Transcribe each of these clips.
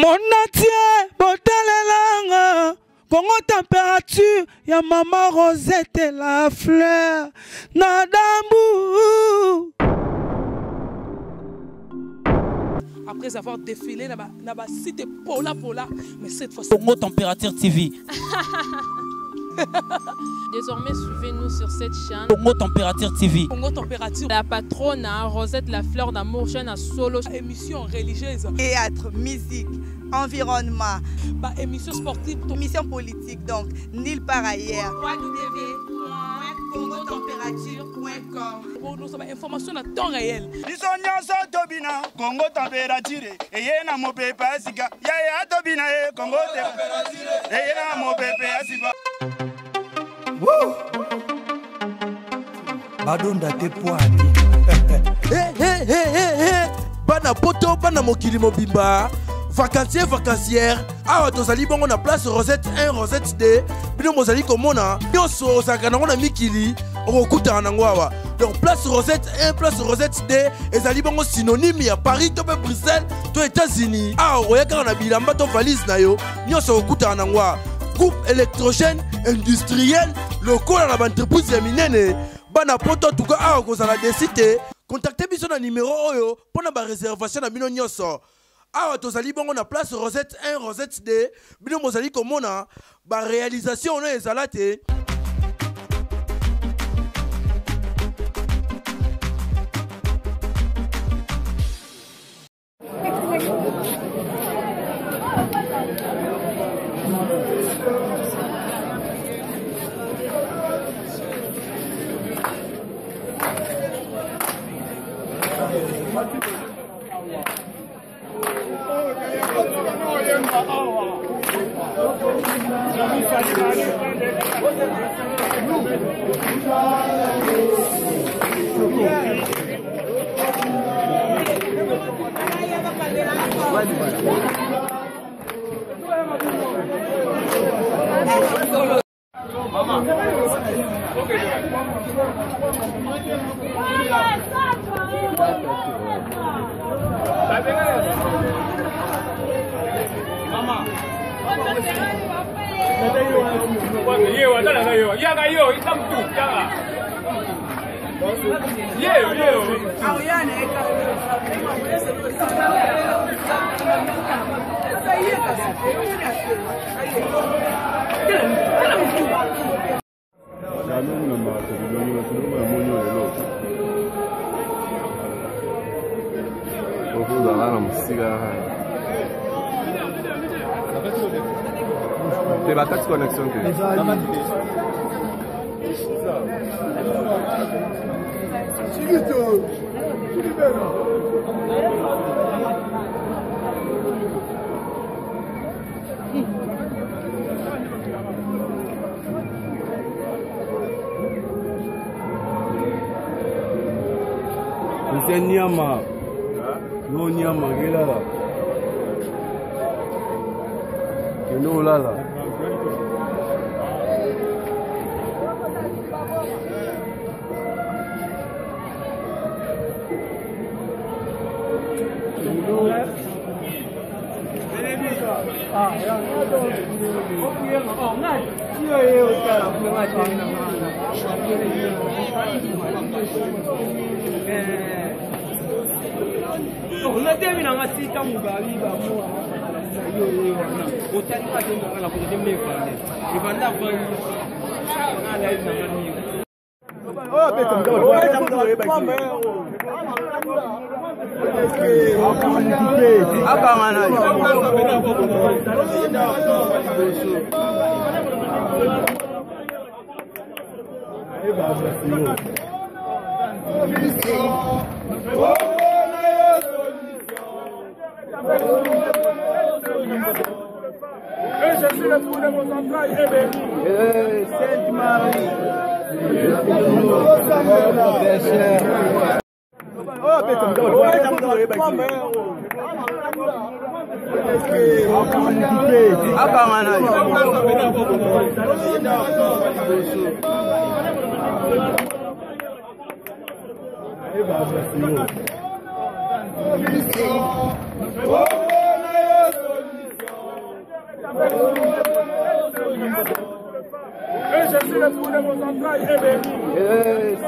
Mon atier, botalelanga. Congo température, ya maman Rosette et la fleur. Nadambu. Après avoir défilé, na cité Pola, mais cette fois Congo Température TV. Désormais, suivez-nous sur cette chaîne. Congo Température TV. Congo Température. La patronne, Rosette la fleur d'amour, chaîne à solo. Émission religieuse. Théâtre, musique, environnement. Bah, émission sportive. Émission politique, donc nulle part ailleurs. www.congotempérature.com. Pour nous avoir information à temps réel. Congo Température. Et yena mo pepe asika. Ya tobina Congo Température. Et yena mo pepe asika. Badonda te poani. Bana poto bana mokili mobimba. Vacancière. Awa tozali bongo na place Rosette 1, Rosette 2. Bino mozali komona. Nyonso osaka nango na mikili. Okuta nango awa. Donc place Rosette 1, place Rosette 2. Ezali bongo synonyme ya Paris to pe Bruxelles to États-Unis. Awa oyaka na bilamba to valise na yo. Nyonso okuta nango awa. Groupe électrogène industriel local à l'entreprise minene bana poto tuka awa kozala desite contactez biso na numéro oyo pona ba réservation na bino nyoso awa tozali bongo na place Rosette 1 Rosette 2 bino mozali komona ba réalisation ono ezala te. C'est la taxe connexion que c'est Nyama. No Nyama, Gelala. No Lala. Sainte Marie.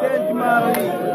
Sainte Marie.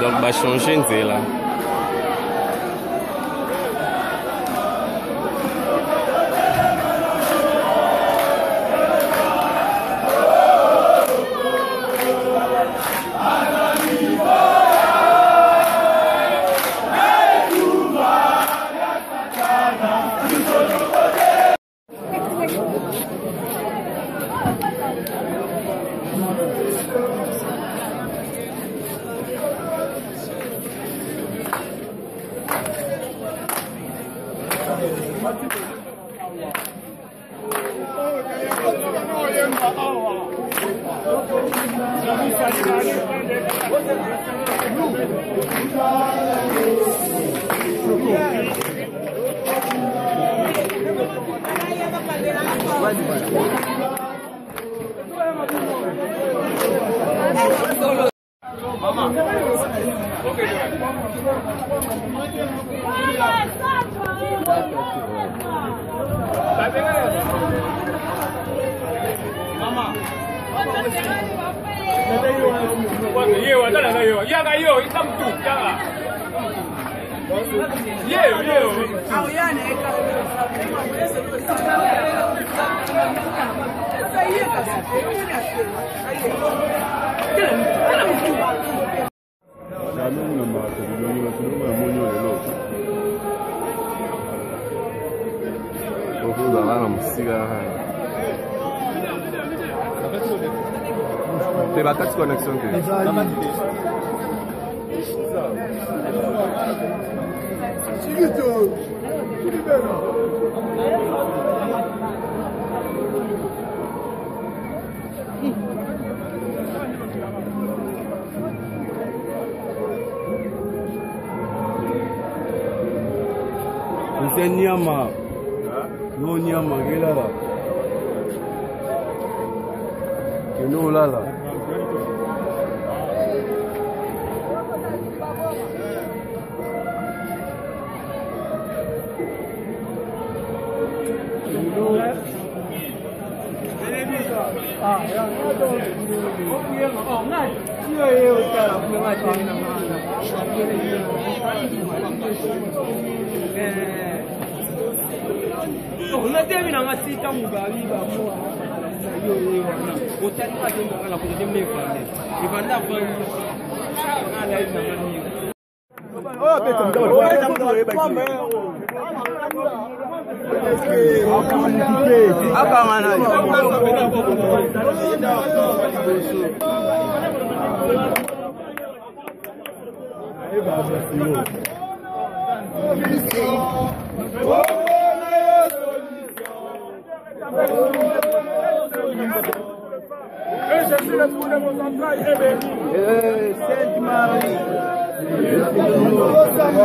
Donc, va changer là. C'est la taxe connexion que C'est Niama. No Niama, quel est là? Que nous là là. Sainte Marie. Sainte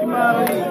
Marie.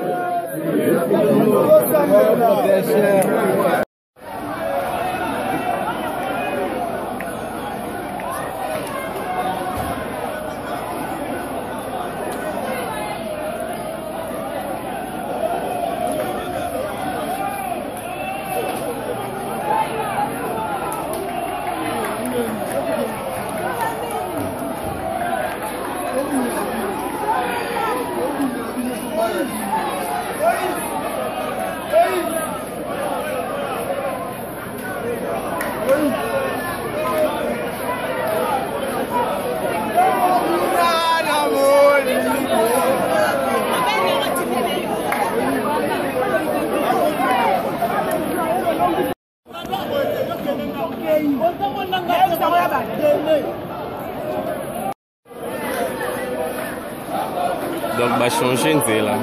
Donc va changer nzela.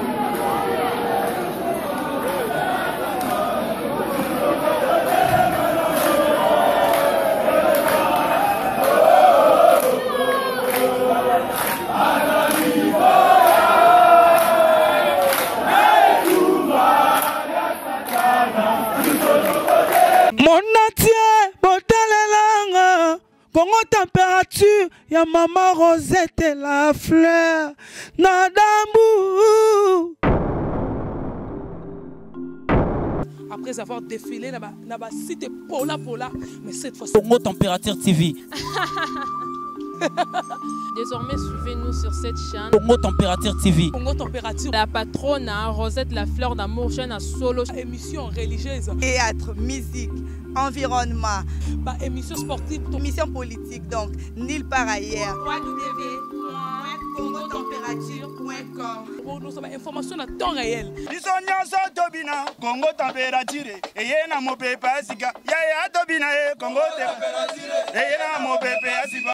Mon entier, botalelanga, Congo température, ya maman Rosette la fleur, Nadambu. Après avoir défilé dans site Pola, mais cette fois-ci. Congo Température TV. Désormais, suivez-nous sur cette chaîne. Congo Température TV. Congo Température. La patronne Rosette la fleur d'amour, chaîne à solo. Émission religieuse. Théâtre, musique, environnement. Émission sportive. Émission politique, donc nulle part ailleurs. www.congotempérature.com. Pour nous avons information à temps réel. biso nyonso tobina Congo température eyena mopepe asika yaya tobina Congo température eyena mopepe asika